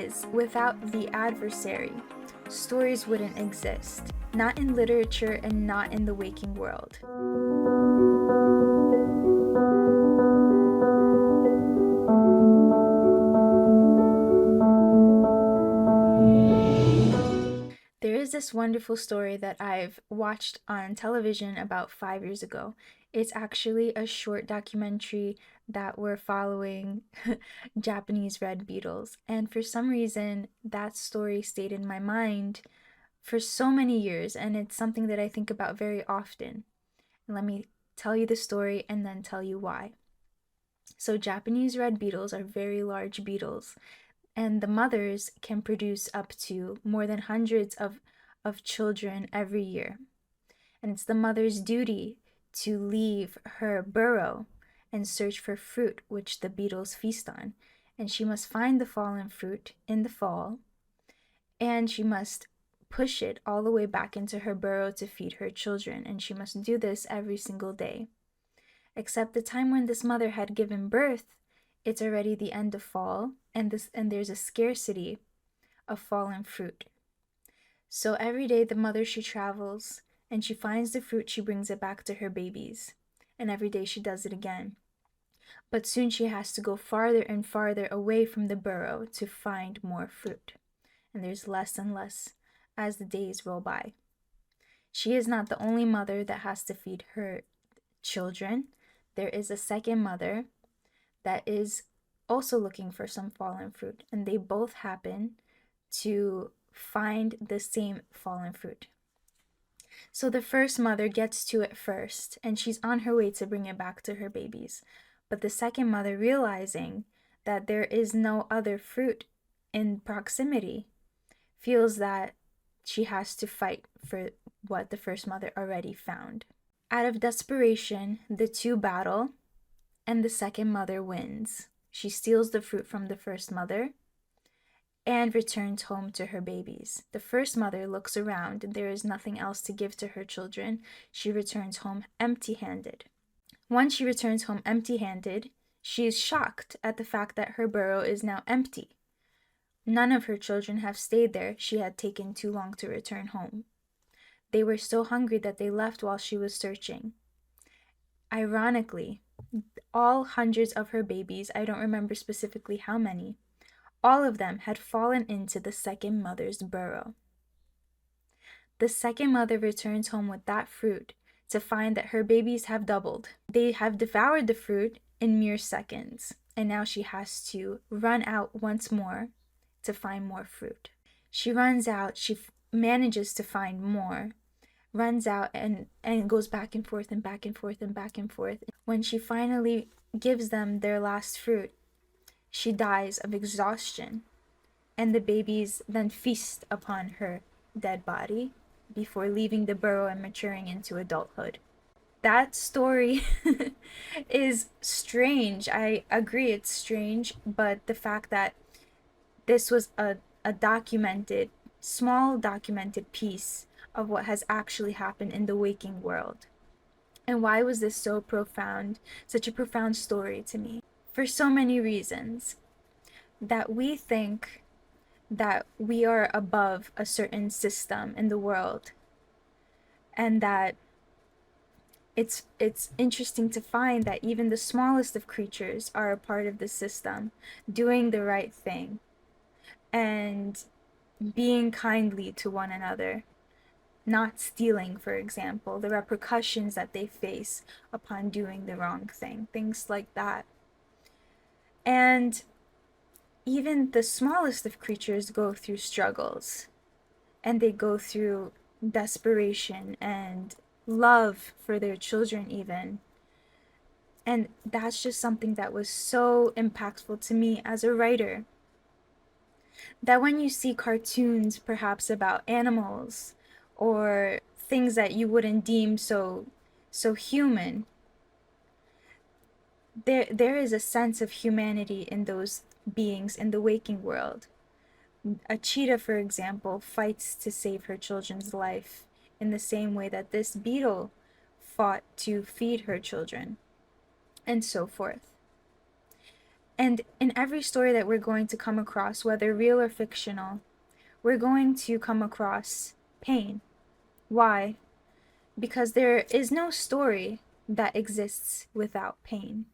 is, without the adversary, stories wouldn't exist. Not in literature and not in the waking world. There is this wonderful story that I've watched on television about 5 years ago. It's actually a short documentary that we're following Japanese red beetles. And for some reason, that story stayed in my mind for so many years, and it's something that I think about very often. Let me tell you the story and then tell you why. So, Japanese red beetles are very large beetles, and the mothers can produce up to more than hundreds of children every year. And it's the mother's duty to leave her burrow and search for fruit which the beetles feast on. And she must find the fallen fruit in the fall, and she must push it all the way back into her burrow to feed her children. And she must do this every single day. Except the time when this mother had given birth, it's already the end of fall, and there's a scarcity of fallen fruit. So every day the mother, she travels and she finds the fruit, she brings it back to her babies. And every day she does it again. But soon she has to go farther and farther away from the burrow to find more fruit. And there's less and less as the days roll by. She is not the only mother that has to feed her children. There is a second mother that is also looking for some fallen fruit, and they both happen to find the same fallen fruit. So the first mother gets to it first, and she's on her way to bring it back to her babies. But the second mother, realizing that there is no other fruit in proximity, feels that she has to fight for what the first mother already found. Out of desperation, the two battle, and the second mother wins. She steals the fruit from the first mother and returns home to her babies. The first mother looks around and there is nothing else to give to her children. She returns home empty-handed. Once she returns home empty-handed, she is shocked at the fact that her burrow is now empty. None of her children have stayed there. She had taken too long to return home. They were so hungry that they left while she was searching. Ironically, all hundreds of her babies, I don't remember specifically how many, all of them had fallen into the second mother's burrow. The second mother returns home with that fruit to find that her babies have doubled. They have devoured the fruit in mere seconds, and now she has to run out once more to find more fruit. She runs out, she manages to find more, runs out and goes back and forth and back and forth and back and forth. When she finally gives them their last fruit, she dies of exhaustion, and the babies then feast upon her dead body before leaving the burrow and maturing into adulthood. That story is strange. I agree it's strange, but the fact that this was a documented, small documented piece of what has actually happened in the waking world. And why was this so profound, such a profound story to me? For so many reasons. That we think that we are above a certain system in the world, and that it's interesting to find that even the smallest of creatures are a part of the system, doing the right thing and being kindly to one another, not stealing, for example, the repercussions that they face upon doing the wrong thing, things like that. And even the smallest of creatures go through struggles, and they go through desperation and love for their children even. And that's just something that was so impactful to me as a writer. That when you see cartoons perhaps about animals or things that you wouldn't deem so human, there is a sense of humanity in those beings in the waking world. A cheetah, for example, fights to save her children's life in the same way that this beetle fought to feed her children, and so forth. And in every story that we're going to come across, whether real or fictional, we're going to come across pain. Why? Because there is no story that exists without pain.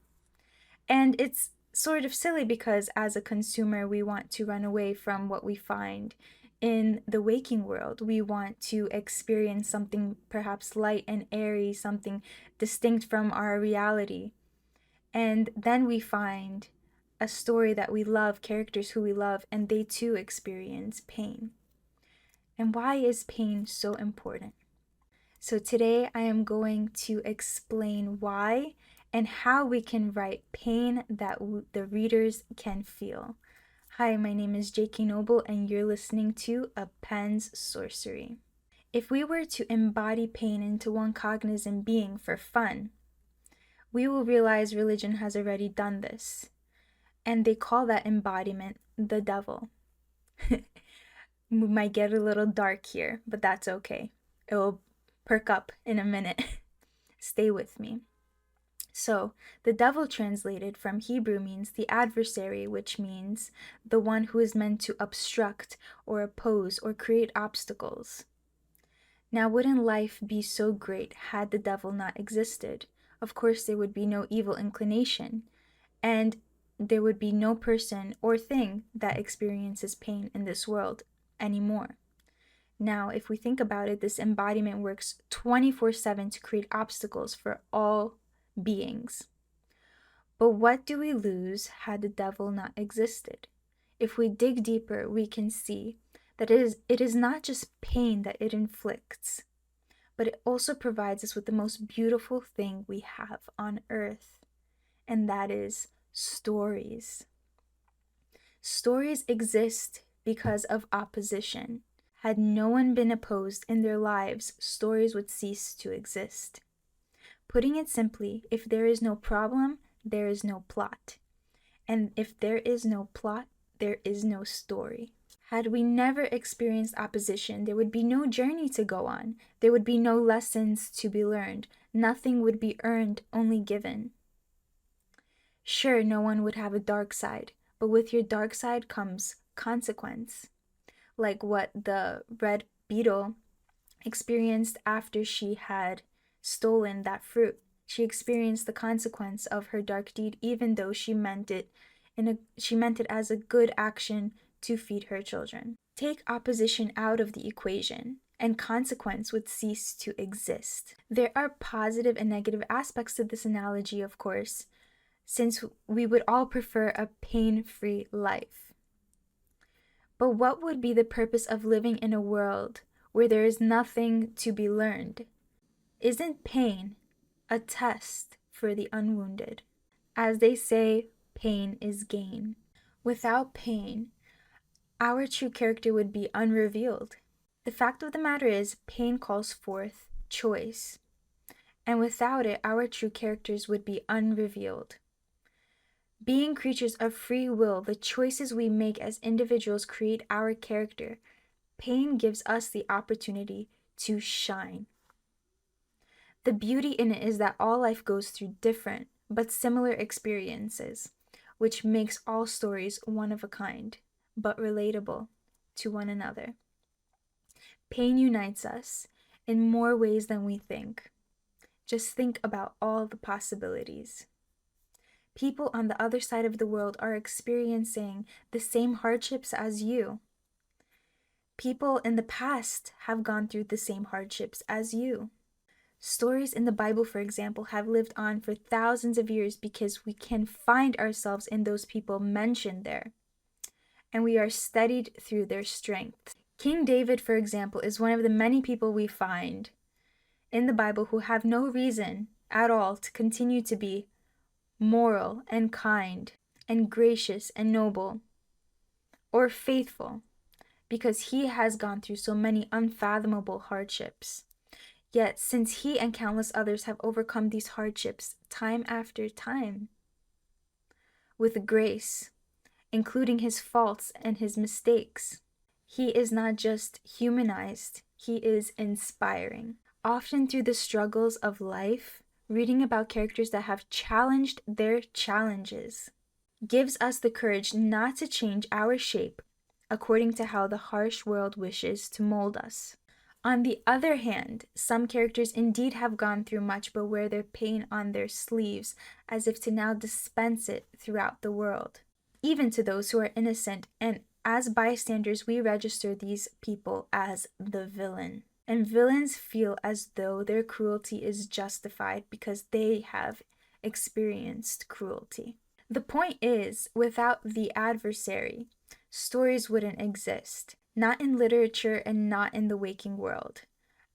And it's sort of silly because as a consumer, we want to run away from what we find in the waking world. We want to experience something perhaps light and airy, something distinct from our reality. And then we find a story that we love, characters who we love, and they too experience pain. And why is pain so important? So today I am going to explain why and how we can write pain that the readers can feel. Hi, my name is J.K. Noble, and you're listening to A Pen's Sorcery. If we were to embody pain into one cognizant being for fun, we will realize religion has already done this, and they call that embodiment the devil. We might get a little dark here, but that's okay. It will perk up in a minute. Stay with me. So, the devil translated from Hebrew means the adversary, which means the one who is meant to obstruct or oppose or create obstacles. Now, wouldn't life be so great had the devil not existed? Of course, there would be no evil inclination, and there would be no person or thing that experiences pain in this world anymore. Now, if we think about it, this embodiment works 24/7 to create obstacles for all beings. But what do we lose had the devil not existed? If we dig deeper, we can see that it is not just pain that it inflicts, but it also provides us with the most beautiful thing we have on earth, and that is stories. Stories exist because of opposition. Had no one been opposed in their lives, stories would cease to exist. Putting it simply, if there is no problem, there is no plot. And if there is no plot, there is no story. Had we never experienced opposition, there would be no journey to go on. There would be no lessons to be learned. Nothing would be earned, only given. Sure, no one would have a dark side, but with your dark side comes consequence. Like what the red beetle experienced after she had stolen that fruit. She experienced the consequence of her dark deed, even though she meant it as a good action to feed her children. Take opposition out of the equation, and consequence would cease to exist. There are positive and negative aspects to this analogy, of course, since we would all prefer a pain-free life. But what would be the purpose of living in a world where there is nothing to be learned? Isn't pain a test for the unwounded? As they say, pain is gain. Without pain, our true character would be unrevealed. The fact of the matter is, pain calls forth choice. And without it, our true characters would be unrevealed. Being creatures of free will, the choices we make as individuals create our character. Pain gives us the opportunity to shine. The beauty in it is that all life goes through different but similar experiences, which makes all stories one of a kind, but relatable to one another. Pain unites us in more ways than we think. Just think about all the possibilities. People on the other side of the world are experiencing the same hardships as you. People in the past have gone through the same hardships as you. Stories in the Bible, for example, have lived on for thousands of years because we can find ourselves in those people mentioned there, and we are studied through their strength. King David, for example, is one of the many people we find in the Bible who have no reason at all to continue to be moral and kind and gracious and noble or faithful, because he has gone through so many unfathomable hardships. Yet, since he and countless others have overcome these hardships time after time with grace, including his faults and his mistakes, he is not just humanized, he is inspiring. Often through the struggles of life, reading about characters that have challenged their challenges gives us the courage not to change our shape according to how the harsh world wishes to mold us. On the other hand, some characters indeed have gone through much but wear their pain on their sleeves as if to now dispense it throughout the world, even to those who are innocent, and as bystanders, we register these people as the villain. And villains feel as though their cruelty is justified because they have experienced cruelty. The point is, without the adversary, stories wouldn't exist, not in literature and not in the waking world.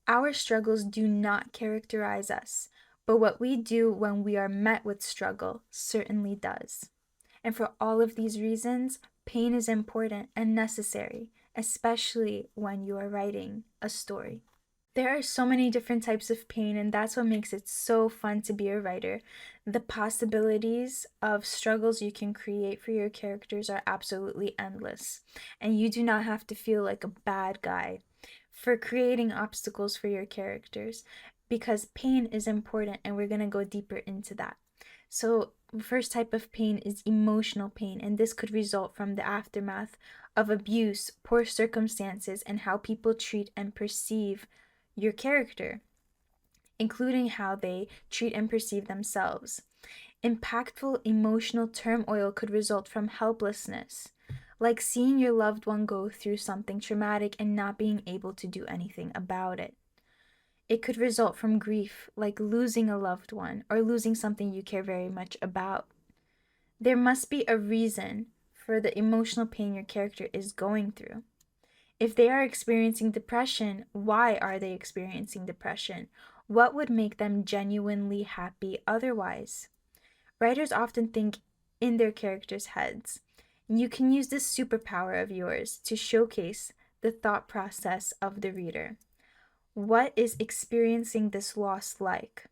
Our struggles do not characterize us, but what we do when we are met with struggle certainly does. And for all of these reasons, pain is important and necessary, especially when you are writing a story. There are so many different types of pain, and that's what makes it so fun to be a writer. The possibilities of struggles you can create for your characters are absolutely endless, and you do not have to feel like a bad guy for creating obstacles for your characters because pain is important, and we're going to go deeper into that. So, the first type of pain is emotional pain, and this could result from the aftermath of abuse, poor circumstances, and how people treat and perceive your character, including how they treat and perceive themselves. Impactful emotional turmoil could result from helplessness, like seeing your loved one go through something traumatic and not being able to do anything about it. It could result from grief, like losing a loved one or losing something you care very much about. There must be a reason for the emotional pain your character is going through. If they are experiencing depression, why are they experiencing depression? What would make them genuinely happy otherwise? Writers often think in their characters' heads. You can use this superpower of yours to showcase the thought process of the reader. What is experiencing this loss like?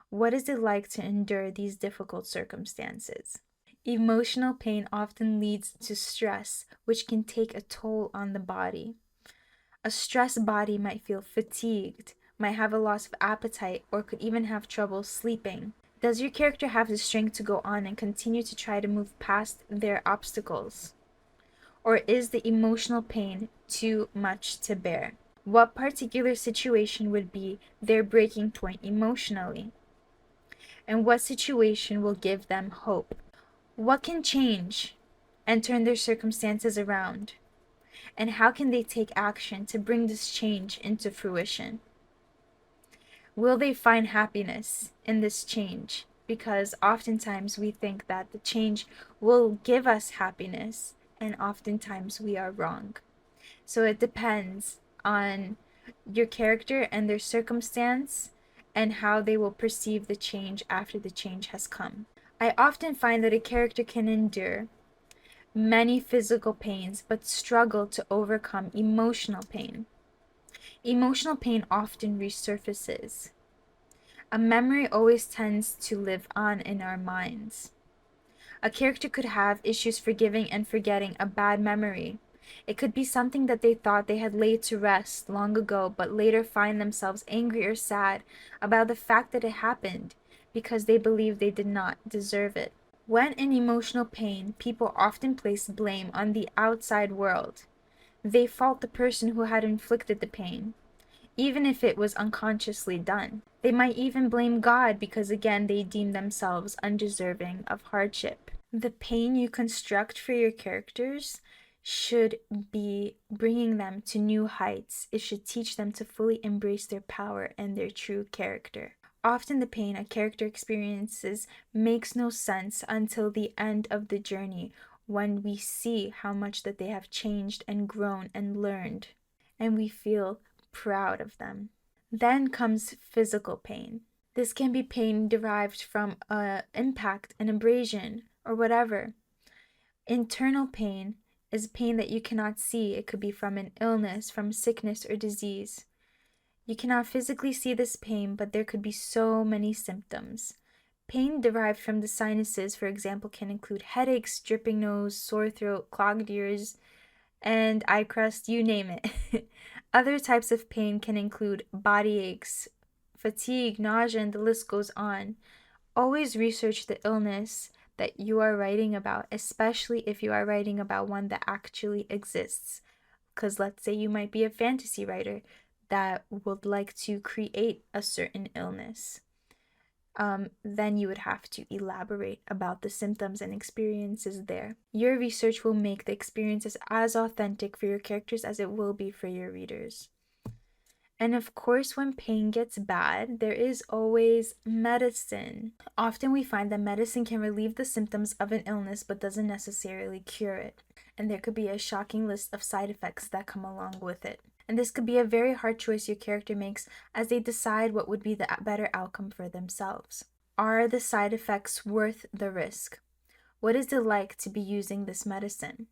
What is it like to endure these difficult circumstances? Emotional pain often leads to stress, which can take a toll on the body. A stressed body might feel fatigued, might have a loss of appetite, or could even have trouble sleeping. Does your character have the strength to go on and continue to try to move past their obstacles? Or is the emotional pain too much to bear? What particular situation would be their breaking point emotionally? And what situation will give them hope? What can change and turn their circumstances around? And how can they take action to bring this change into fruition? Will they find happiness in this change? Because oftentimes we think that the change will give us happiness, and oftentimes we are wrong. So it depends on your character and their circumstance and how they will perceive the change after the change has come. I often find that a character can endure many physical pains but struggle to overcome emotional pain. Emotional pain often resurfaces. A memory always tends to live on in our minds. A character could have issues forgiving and forgetting a bad memory. It could be something that they thought they had laid to rest long ago, but later find themselves angry or sad about the fact that it happened because they believe they did not deserve it. When in emotional pain, people often place blame on the outside world. They fault the person who had inflicted the pain, even if it was unconsciously done. They might even blame God because, again, they deem themselves undeserving of hardship. The pain you construct for your characters should be bringing them to new heights. It should teach them to fully embrace their power and their true character. Often the pain a character experiences makes no sense until the end of the journey, when we see how much that they have changed and grown and learned, and we feel proud of them. Then comes physical pain. This can be pain derived from an impact, an abrasion, or whatever. Internal pain is pain that you cannot see. It could be from an illness, from sickness or disease. You cannot physically see this pain, but there could be so many symptoms. Pain derived from the sinuses, for example, can include headaches, dripping nose, sore throat, clogged ears, and eye crust, you name it. Other types of pain can include body aches, fatigue, nausea, and the list goes on. Always research the illness that you are writing about, especially if you are writing about one that actually exists. Because let's say you might be a fantasy writer that would like to create a certain illness. Then you would have to elaborate about the symptoms and experiences there. Your research will make the experiences as authentic for your characters as it will be for your readers. And of course, when pain gets bad, there is always medicine. Often we find that medicine can relieve the symptoms of an illness but doesn't necessarily cure it. And there could be a shocking list of side effects that come along with it. And this could be a very hard choice your character makes as they decide what would be the better outcome for themselves. Are the side effects worth the risk? What is it like to be using this medicine?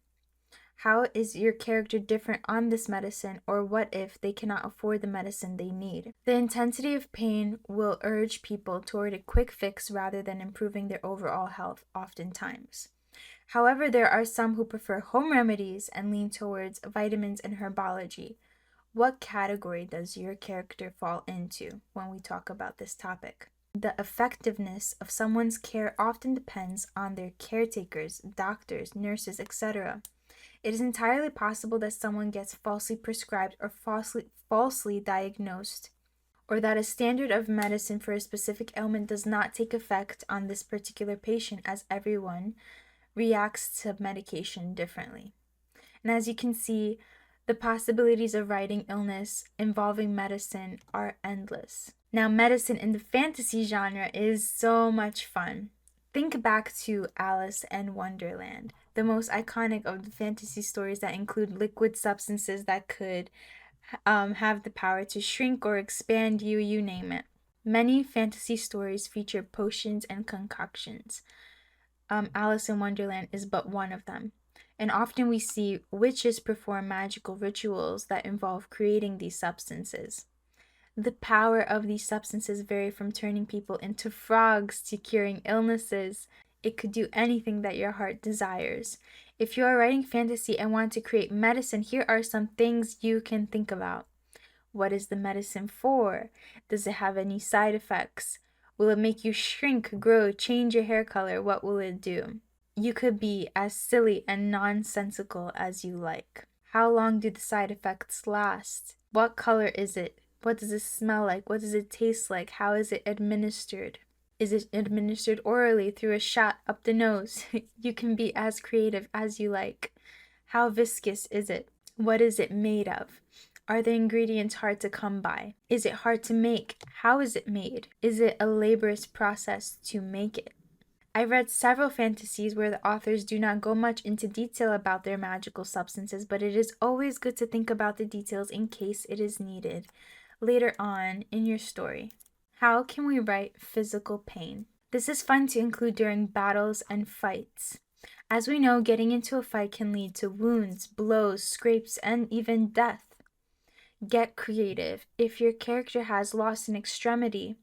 How is your character different on this medicine, or what if they cannot afford the medicine they need? The intensity of pain will urge people toward a quick fix rather than improving their overall health oftentimes. However, there are some who prefer home remedies and lean towards vitamins and herbology. What category does your character fall into when we talk about this topic? The effectiveness of someone's care often depends on their caretakers, doctors, nurses, etc. It is entirely possible that someone gets falsely prescribed or falsely diagnosed, or that a standard of medicine for a specific ailment does not take effect on this particular patient, as everyone reacts to medication differently. And as you can see, the possibilities of writing illness involving medicine are endless. Now, medicine in the fantasy genre is so much fun. Think back to Alice in Wonderland, the most iconic of the fantasy stories that include liquid substances that could have the power to shrink or expand you, you name it. Many fantasy stories feature potions and concoctions. Alice in Wonderland is but one of them. And often we see witches perform magical rituals that involve creating these substances. The power of these substances vary from turning people into frogs to curing illnesses. It could do anything that your heart desires. If you are writing fantasy and want to create medicine, here are some things you can think about. What is the medicine for? Does it have any side effects? Will it make you shrink, grow, change your hair color? What will it do? You could be as silly and nonsensical as you like. How long do the side effects last? What color is it? What does it smell like? What does it taste like? How is it administered? Is it administered orally through a shot up the nose? You can be as creative as you like. How viscous is it? What is it made of? Are the ingredients hard to come by? Is it hard to make? How is it made? Is it a laborious process to make it? I read several fantasies where the authors do not go much into detail about their magical substances, but it is always good to think about the details in case it is needed later on in your story. How can we write physical pain? This is fun to include during battles and fights. As we know, getting into a fight can lead to wounds, blows, scrapes, and even death. Get creative. If your character has lost an extremity,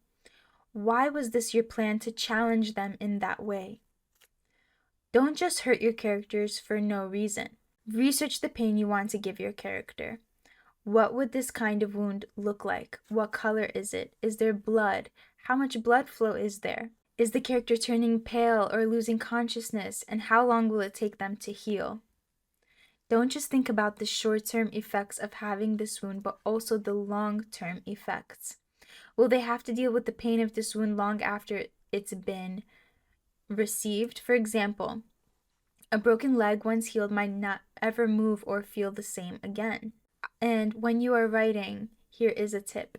why was this your plan to challenge them in that way? Don't just hurt your characters for no reason. Research the pain you want to give your character. What would this kind of wound look like? What color is it? Is there blood? How much blood flow is there? Is the character turning pale or losing consciousness? And how long will it take them to heal? Don't just think about the short-term effects of having this wound, but also the long-term effects. Will they have to deal with the pain of this wound long after it's been received? For example, a broken leg once healed might not ever move or feel the same again. And when you are writing, here is a tip.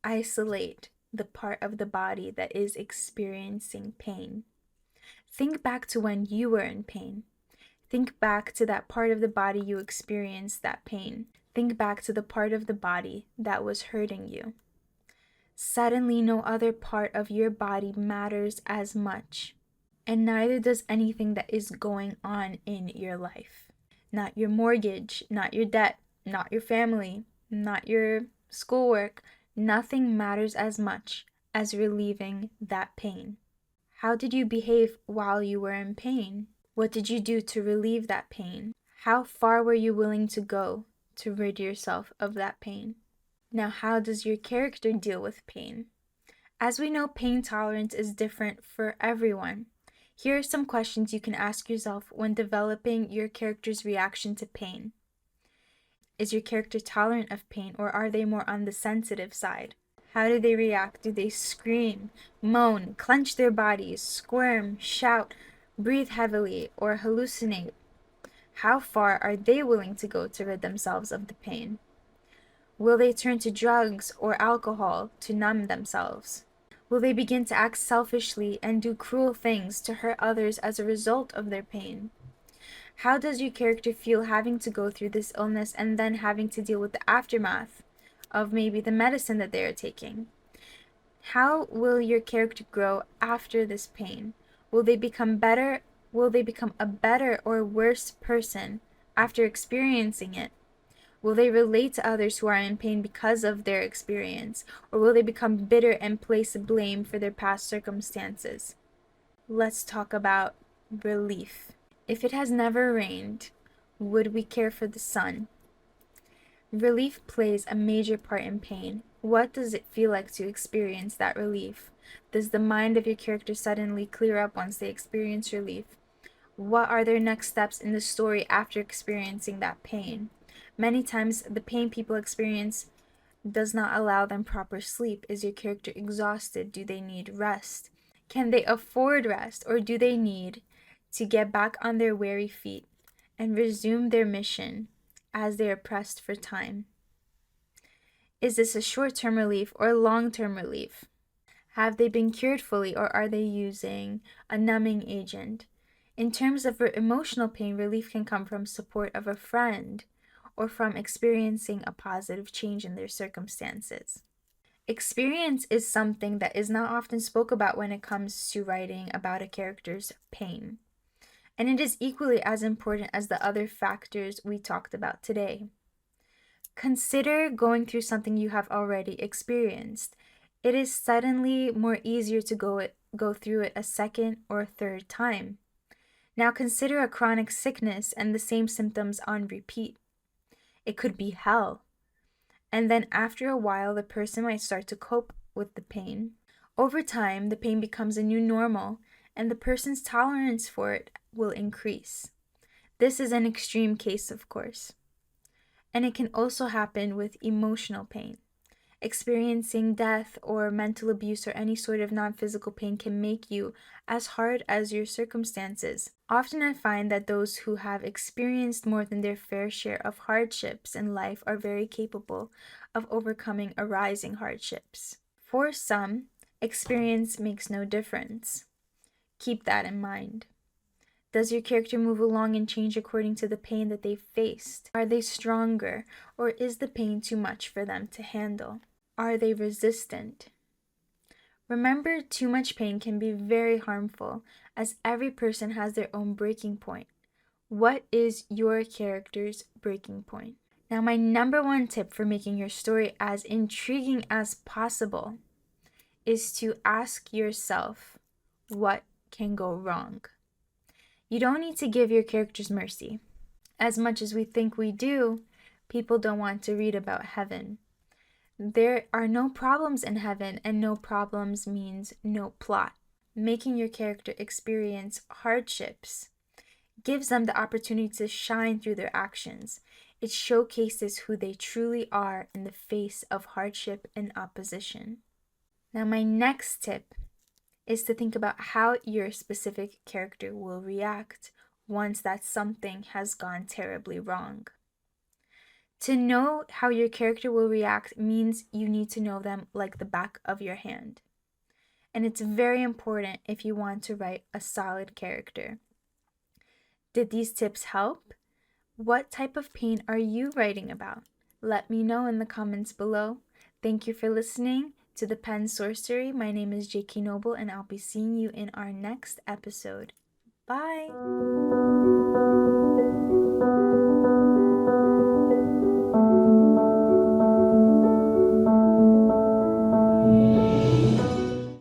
Isolate the part of the body that is experiencing pain. Think back to when you were in pain. Think back to that part of the body you experienced that pain. Think back to the part of the body that was hurting you. Suddenly, no other part of your body matters as much, and neither does anything that is going on in your life. Not your mortgage, not your debt, not your family, not your schoolwork. Nothing matters as much as relieving that pain. How did you behave while you were in pain? What did you do to relieve that pain? How far were you willing to go to rid yourself of that pain? Now, how does your character deal with pain? As we know, pain tolerance is different for everyone. Here are some questions you can ask yourself when developing your character's reaction to pain. Is your character tolerant of pain, or are they more on the sensitive side? How do they react? Do they scream, moan, clench their bodies, squirm, shout, breathe heavily, or hallucinate? How far are they willing to go to rid themselves of the pain? Will they turn to drugs or alcohol to numb themselves? Will they begin to act selfishly and do cruel things to hurt others as a result of their pain? How does your character feel having to go through this illness and then having to deal with the aftermath of maybe the medicine that they are taking? How will your character grow after this pain? Will they become better? Will they become a better or worse person after experiencing it? Will they relate to others who are in pain because of their experience? Or will they become bitter and place blame for their past circumstances? Let's talk about relief. If it has never rained, would we care for the sun? Relief plays a major part in pain. What does it feel like to experience that relief? Does the mind of your character suddenly clear up once they experience relief? What are their next steps in the story after experiencing that pain? Many times, the pain people experience does not allow them proper sleep. Is your character exhausted? Do they need rest? Can they afford rest, or do they need to get back on their weary feet and resume their mission as they are pressed for time? Is this a short-term relief or long-term relief? Have they been cured fully, or are they using a numbing agent? In terms of emotional pain, relief can come from support of a friend or from experiencing a positive change in their circumstances. Experience is something that is not often spoke about when it comes to writing about a character's pain, and it is equally as important as the other factors we talked about today. Consider going through something you have already experienced. It is suddenly more easier to go through it a second or third time. Now consider a chronic sickness and the same symptoms on repeat. It could be hell. And then after a while, the person might start to cope with the pain. Over time, the pain becomes a new normal, and the person's tolerance for it will increase. This is an extreme case, of course. And it can also happen with emotional pain. Experiencing death or mental abuse or any sort of non-physical pain can make you as hard as your circumstances. Often I find that those who have experienced more than their fair share of hardships in life are very capable of overcoming arising hardships. For some, experience makes no difference. Keep that in mind. Does your character move along and change according to the pain that they've faced? Are they stronger, or is the pain too much for them to handle? Are they resistant? Remember, too much pain can be very harmful, as every person has their own breaking point. What is your character's breaking point? Now, my number one tip for making your story as intriguing as possible is to ask yourself, what can go wrong? You don't need to give your characters mercy. As much as we think we do, people don't want to read about heaven. There are no problems in heaven, and no problems means no plot. Making your character experience hardships gives them the opportunity to shine through their actions. It showcases who they truly are in the face of hardship and opposition. Now, my next tip is to think about how your specific character will react once that something has gone terribly wrong. To know how your character will react means you need to know them like the back of your hand. And it's very important if you want to write a solid character. Did these tips help? What type of pain are you writing about? Let me know in the comments below. Thank you for listening to the Pen Sorcery. My name is J.K. Noble, and I'll be seeing you in our next episode. Bye!